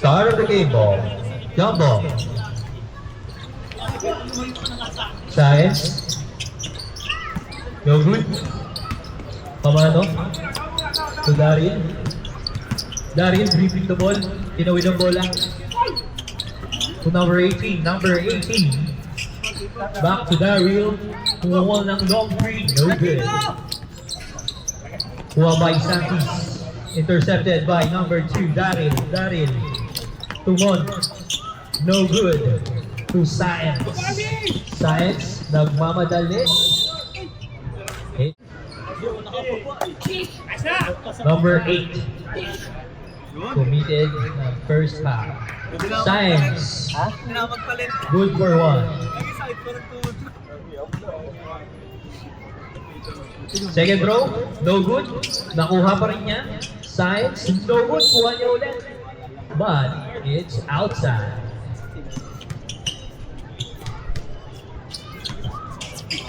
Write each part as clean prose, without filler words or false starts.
Start of the game ball. Jump ball. Science. No good. Pamano. To Daryl. Daryl dribbling the ball. Tinawid ang bola. To number 18. Number 18. Back to Daryl. Kuha ng long three. No good. Kuha by Santos. Intercepted by number 2. Daryl. Daryl. To Mon. No good. To Science. Science. Nagmamadali. Okay. Number 8. Committed na first half. Science. Good for 1. Second throw. No good. Nakuha pa rin niya. Science. No good. Kuha niya ulit. But it's outside.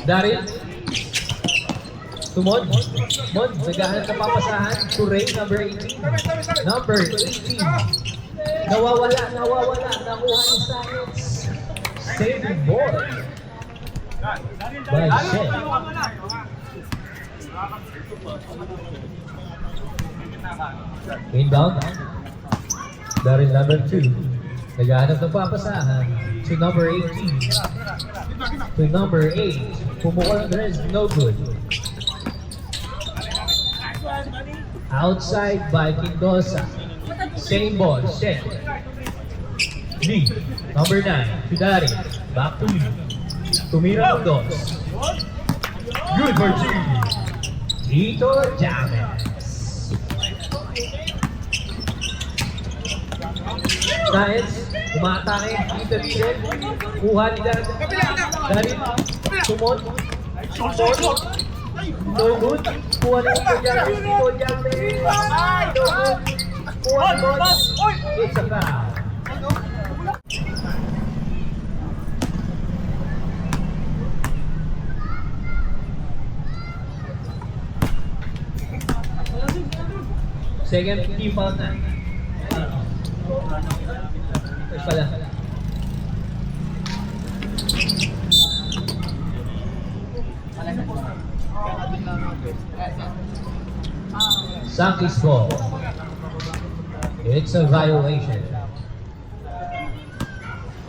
Daryl. To Mon. Mon, naghahanap ng papasahan. To Ray, number 18. Number 18. Nawawala. Nakuha ni Science. Saving ball. By Shen. Inbound. Daryl, number 2. Naghahanap ng papasahan. To number 18. To number 8. Pumukol ang dress. No good. Outside by Mendoza. Same ball. Shen. Lee. Number 9. To Daryl. Back to Lee. Tumira Mendoza. Good for 2. Tito James. Science. Umatake. Dito rin. Kuha ni Daryl. Daryl. Sumon. No good. Kuha ni Tito James. Tito James. No good. Kuha ni Mon. It's a foul. Second team foul na. First pala. Sankey's ball. It's a violation.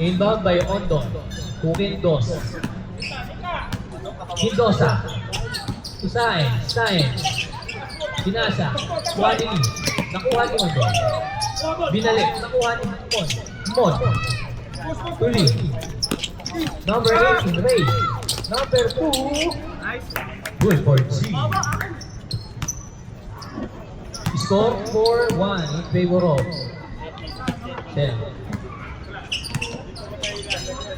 Inbound by Ondon. To Mendoza. Mendoza. To Science. Binasa. Kuha ni Lee. Nakuha ni Ondon. Binalik. Nakuha ni Mon. To Lee. Number 18. Ray. Number 2. Good for G. Score 4-1 in favor of Shen.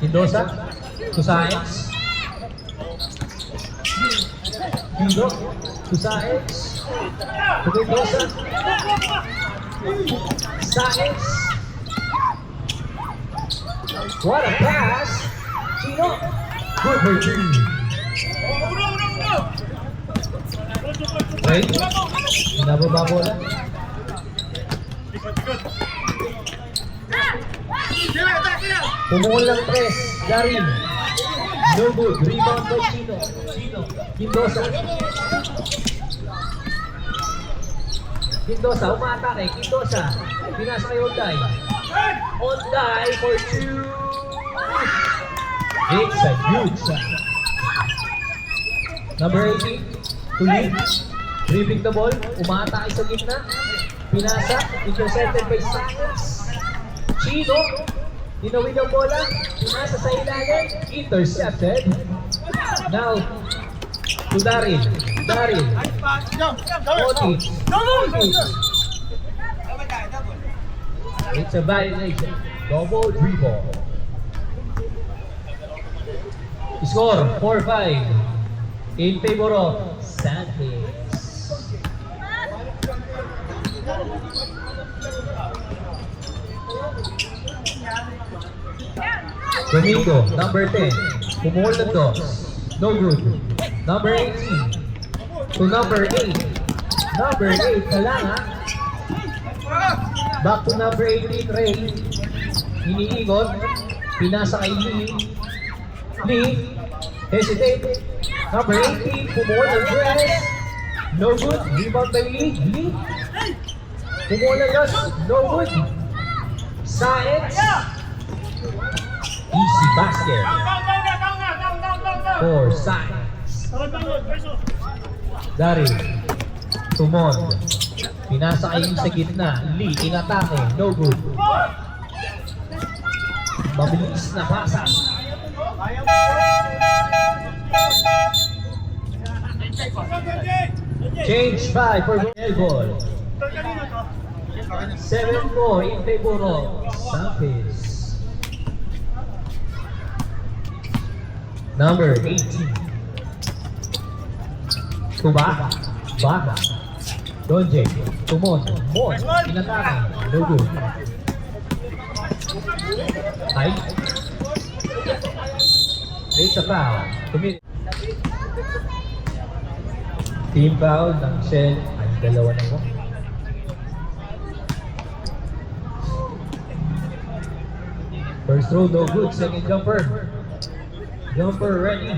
Mendoza to Science. Pido to Science. To Mendoza. Science. What a pass. Chino. Good for G. Wait. Nababa bola. Pumukol ng press. Daryl. No good. Rebound by Chino. Mendoza. Umatake. Mendoza. Pinasa kay Onday. Onday for 2. It's a huge shot. Number 18. To Lee. Dribbling the ball. Umatake sa gitna. Pinasa. Intercepted by Science. Chino. Tinawid ang bola. Pinasa sa ilalim. Intercepted. Now, to Daryl. Otis. It's a violation. Double dribble. Score 4-5 in favor of Santos. Domingo, number 10. Pumukol ng dos. No good. Number 18. To number 8. Number 8 na lang ha. Back to number 18, Ray. Iniikot. Pinasa kay Lee. Lee. Hesitate. Number 18, pumuha ng press. No good. Rebound by Lee. Lee. Pumuha ng loss. No good. Saenz. Easy basket. For Saenz. Dari. Tumon. Pinasa kayo sa gitna. Lee, inatake. No good. Mabilis na pasas. Change 5 for ball. 7-4 in favor of Sampis. Number 18. Tuba. Baka. Donje. Tumon. Mon. Inatake. No good. Ay. It's a foul. Committed. Team foul ng Shell. Ay, dalawa na mo. First throw, no good. Second jumper. Jumper ready.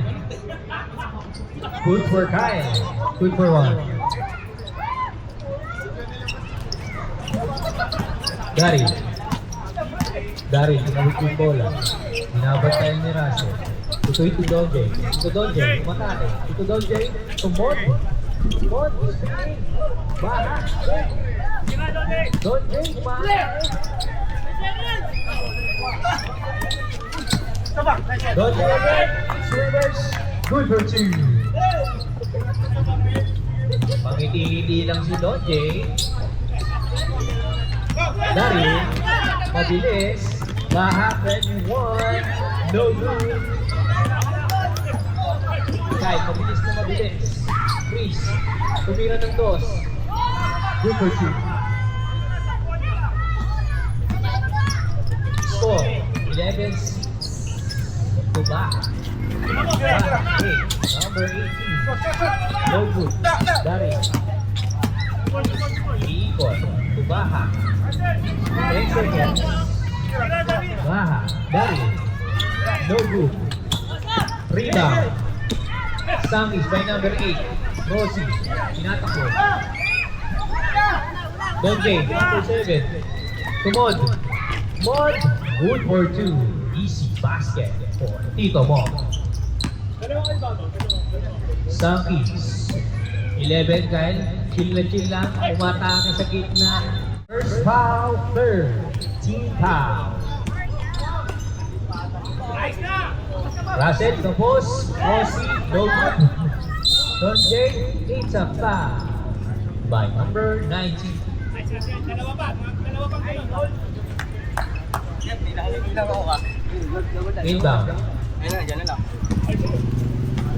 Good for Kyle. Good for one. Dari, tinawid yung bola. Binabat tayo ni Russell. Ito Donje. Ito Donje, matake. Ito Donje, tumod. Tumod, baha. Donje, baha. Donje again, swimmers. Good for two. Pangiti-ngiti lang si Donje. Dari, mabilis. Mahapen, one. No good. Kahit mabilis na mabilis. Chris, tumira ng dos. Good for two. Score, 11-6. Tuba. Number 18. No good. Dari. Iikot. Tubaha. 10 seconds. Baha. Dari. No good. Rebound. Samis by number 8. Rosie. Inatakbo. Donje. Number 7. Tumod. Mod. Good for 2. Easy basket for Tito Mo. Samis. 11 Kyle. Chill lang. Umatake sa gitna. First foul. Third. Team foul. Russell, tapos, Rosie, no good. Donje, it's a foul by number 19. Inbound.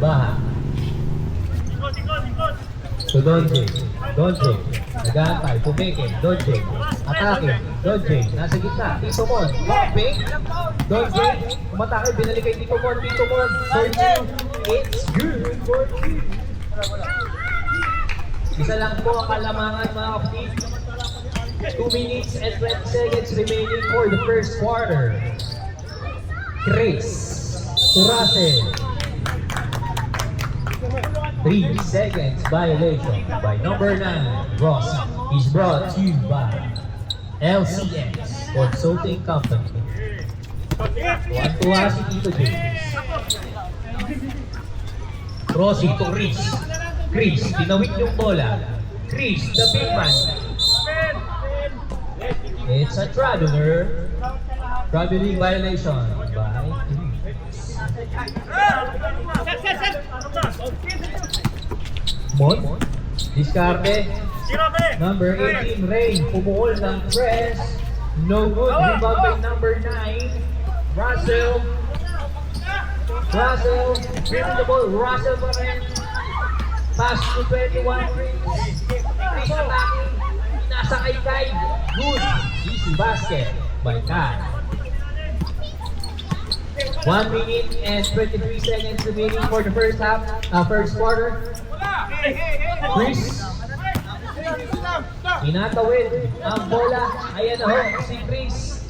Baha. To Donje. Donje. Nag-aantay. Pumeke. Donje. Atake. Donje. Nasa gitna. Tito Mon. Lockpick. Donje. Umatake. Binalik kay Tito Mon. Tito Mon. For two. It's good for two. Isa lang po ang kalamangan mga kapatid. 2 minutes and 20 seconds remaining for the first quarter. Chris. Turase. 3 seconds violation by number 9, Ross, is brought to you by LCS Consulting Company. Tuwa si Tito James. Rossi to Chris. Chris, tinawid yung bola. Chris, the big man. It's a traveler. Traveling violation by Mon. Discarte. Number 18, Ray. Pumuhol ng press. No good. Rebound by number 9. Russell. Dribbling the ball. Russell pa rin. Pass to 21. Chris attacking. Nasa kay. Good. Easy basket by Kai. 1 minute and 23 seconds remaining for the first half, first quarter. Chris. Tinatawid ang bola. Ayan na ho, si Chris.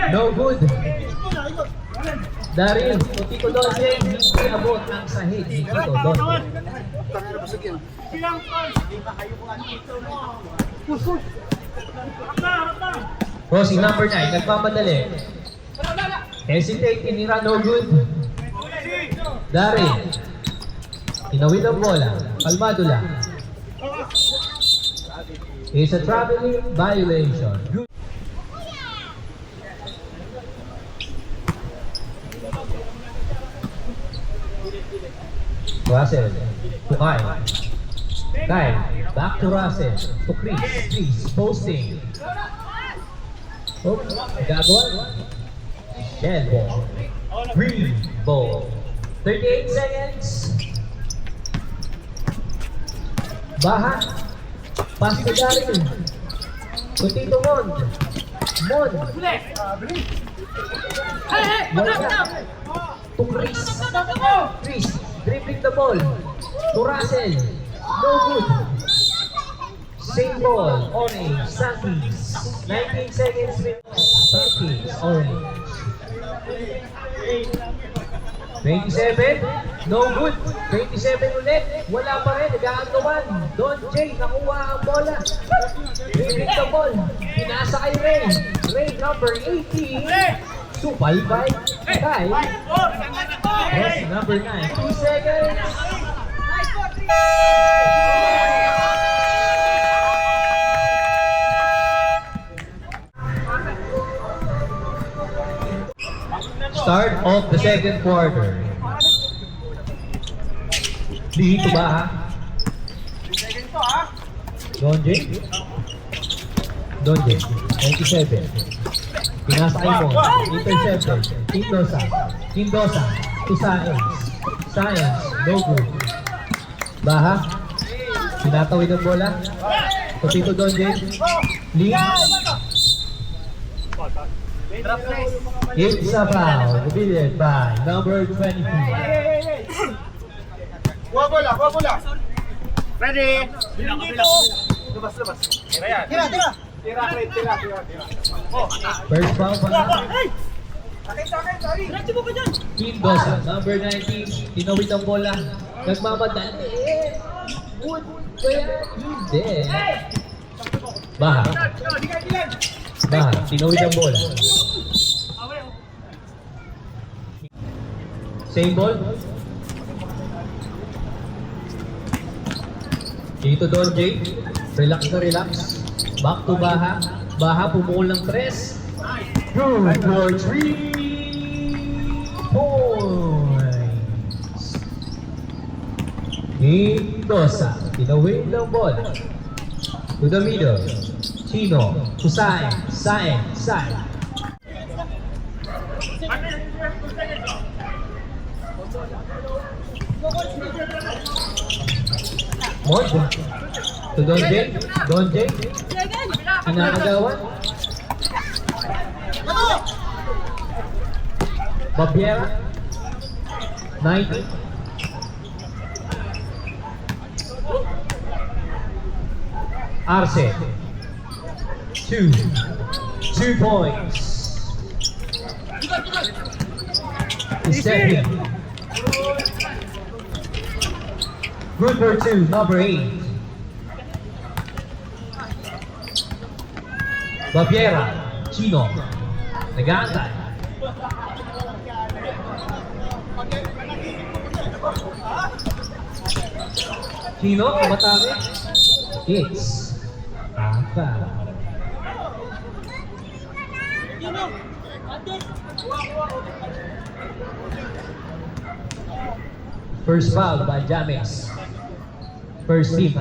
No good. Daryl, Tito Donje, hindi abot ang sahig ni Tito Donje. Crossing number 9, nagpamadali. Hesitate, tinira, no good. Daryl, tinawid ang bola. Kalmado lang. It's a traveling violation. Good. Russell, to Kyle. Kyle, back to Russell. To Chris. Chris, posting. Oh, gagawa. Shell ball. Green ball. 38 seconds. Baha. Pass to Daryl. To Tito Mon. Mon. To Chris. Chris, dribbling the ball. To Russell. No good. Same ball. Orange. Sankis. 19 seconds with Sankis. Orange. 27. No good. 27 ulit. Wala pa rin. Nag-aagawan. Don J. Nakuha ang bola. Dribbling the ball. Pinasa kay Ray. Ray number 18. Subalbay. Kay. Yes, number 9. 2 seconds. Start of the second quarter. Dito ba ha? Donje? Donje, 97. Pinasakay mo. Interception. Kindosa. Kindosa. To Science. Science. No good. Baha. Pinatawid ang bola. To Tito Donje. Lead. It's a foul. Divided by number 23. Kuha bola. Ready? Labas. Tira. First foul pa na. Akin, sorry. Kindosa, number 19. Tinawid ang bola. Nagmamadali. Good. Kaya hindi. Baha. Baha. Tinawid ang bola. Same ball. Dito Donje. Relax na relax. Back to Baha. Baha pumukul ng 3. Good for 3 points. Kindosa. Tinawid ng bola. To the middle. Chino. To Sai. Monjo. To Donje. Kinakagawan. Babiera. 90. Arce. 2 points. Second. Good for 2, number 8. Babiera. Chino. Nag-aantay. Chino, kumatami. Hits. Ata. First foul by James. First team.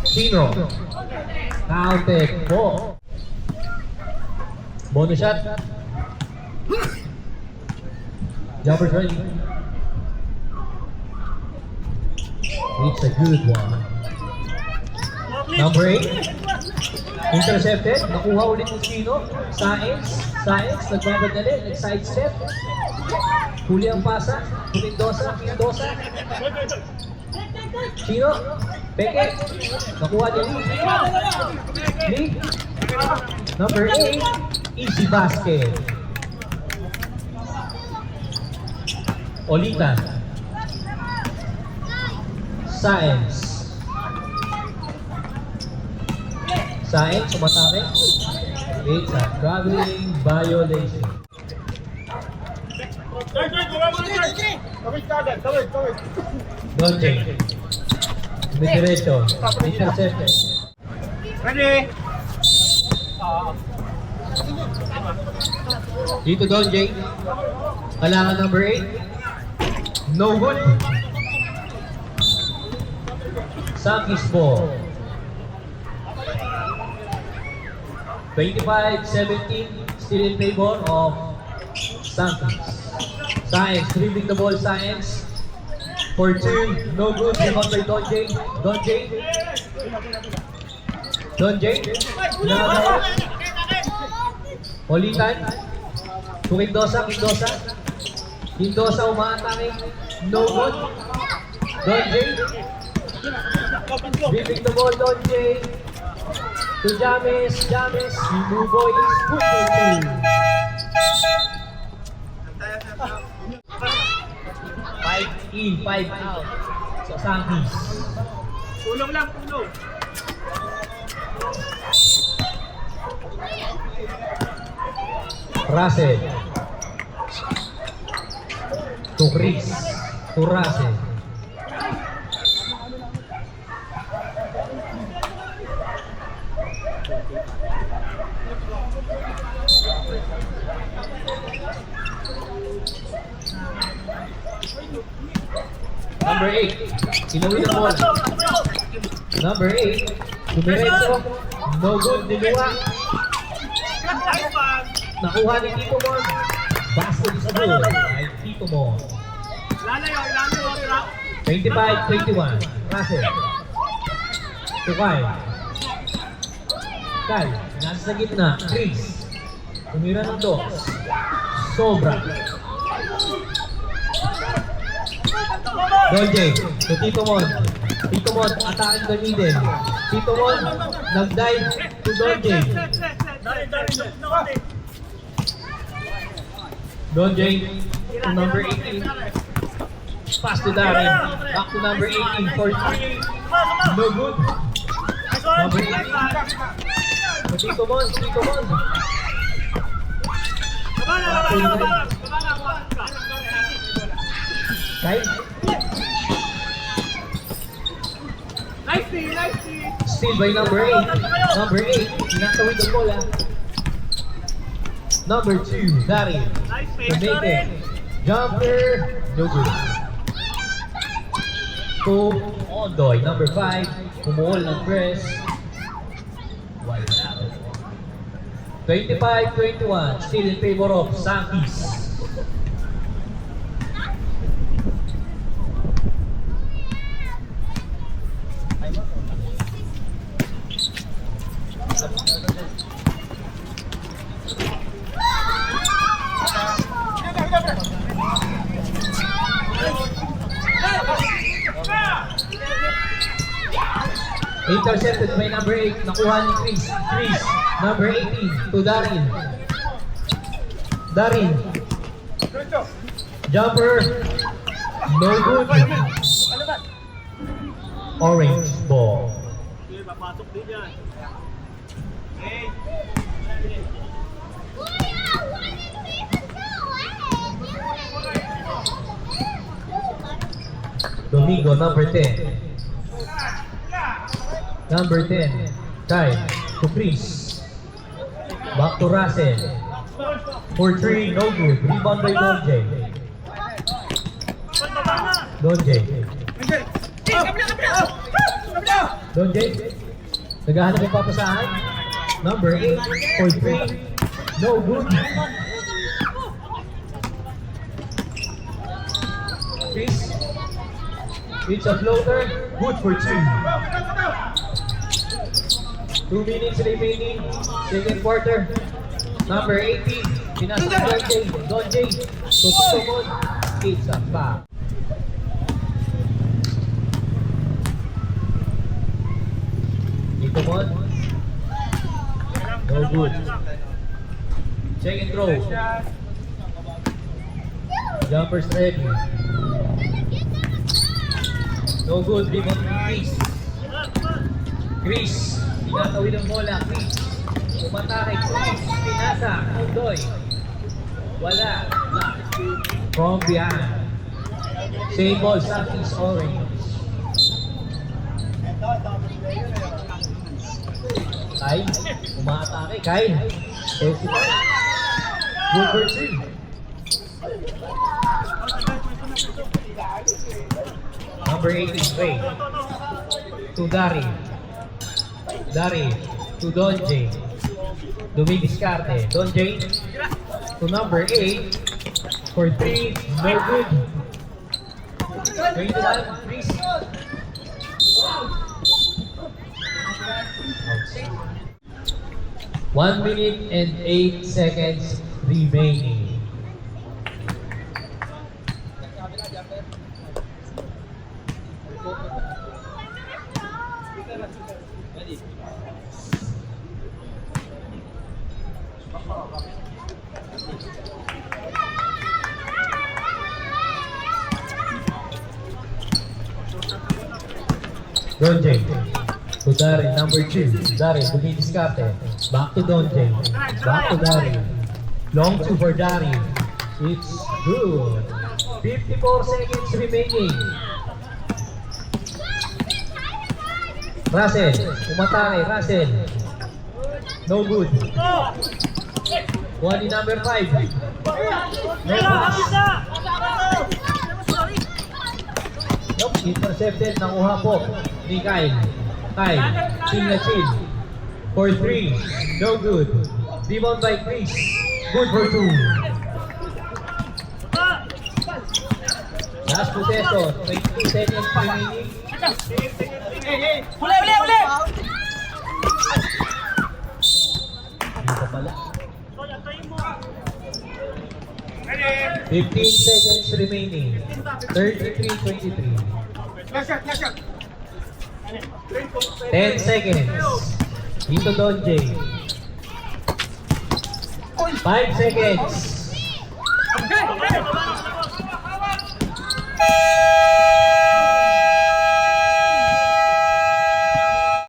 Chino. Counted. Ball. Bonus shot. Jumper's ready. It's a good one. Number 8. Intercepted. Nakuha ulit ni Chino. Science. Nagmamadali. Nag-sidestep. Huli ang pasa. Mendoza. Sino? Peke. Nakuha niya Lee. Number 8. Easy basket. Olita. Saenz. Sumatake. It's a traveling violation. Dolce. Diretso. Intercepted. Ready? Dito Dolce. Kailangan number 8. No good. Sankis ball. 25-17, still in favor of Sankis. Saenz, dribbling the ball, Saenz. For 2, no good, rebound by Donjay. Holitan. To Mendoza umaatake. No good. Donjay. Dribbling the ball, Donjay. To James, Sinuboy is put for 2. 5 in, 5 out sa Sankis. Tulong lang, tulong. Russell. To Chris. To Russell. Number 8, sinawin ang bola. Number 8, Dumiretso. No good, Dilua. Nakuha ni Tito Mon. Basket sa goal ay Tito Mon. 25-21, Russell. To Kyle. Nasa sa gitna, Chris. Tumira ng dos. Sobra. Dolce, to Tito Mon. Tito Mon, attacking the middle. Tito Mon, nag-dive to Dolce. Dolce, to number 18. Pass to Darren. Back to number 18 for 3. No good. Number 18. To Tito Mon. Kyle. Still by number 8. Number 8, tinatawid ang bola. Number 2, Darin. Tumete. Jumper, no good. To Ondoy. Number 5, pumuol ng press. Wide out. 25-21, still in favor of Sankis. Intercepted by number 8. Nakuha ni Chris. Number 18 to Darin. Jumper. No good. Orange ball. Domingo, number 10. Number 10, Kyle, to Chris. Back to Russell. For 3, no good. Rebound by Donjay. Naghahanap yung papasahan. Number 8, for 3, no good. Chris. It's a floater, good for 2. 2 minutes remaining, second quarter. Number 18, pinasa Donjay. To Tito Mon. It's a foul. Ito mo. No good. Check and throw. Jumpers ready. No good. Rebound ni Chris. Chris. Tinatawid ang bola. Chris. Umatake. Chris. Pinasa. Undoy. Wala. From behind. Same ball. Southeast Orange. Kyle. Umatake. Kyle. Good for two. Number 18, Ray. To Dari. Dari. To Donjay. Dumidiscarte. Donjay. To number 8. For 3. No good. 21, please. 1 minute and 8 seconds remaining. Donjay. To Darin, number 2. Darin, dumidiscarte. Back to Donjay. Back to Darin. Long two for Darin. It's good. 54 seconds remaining. Russell, umatake. Russell. No good. One in number 5. No pass. Nope, intercepted. Nakuha po ni Kyle. Kyle, chill na chill. For 3, no good. Rebound by Chris. Good for 2. Last possession, 22 seconds remaining. Uli! Dito pala. Ready? 15 seconds remaining. 33-23. Last shot. 10 seconds. Dito Donjay. 5 seconds.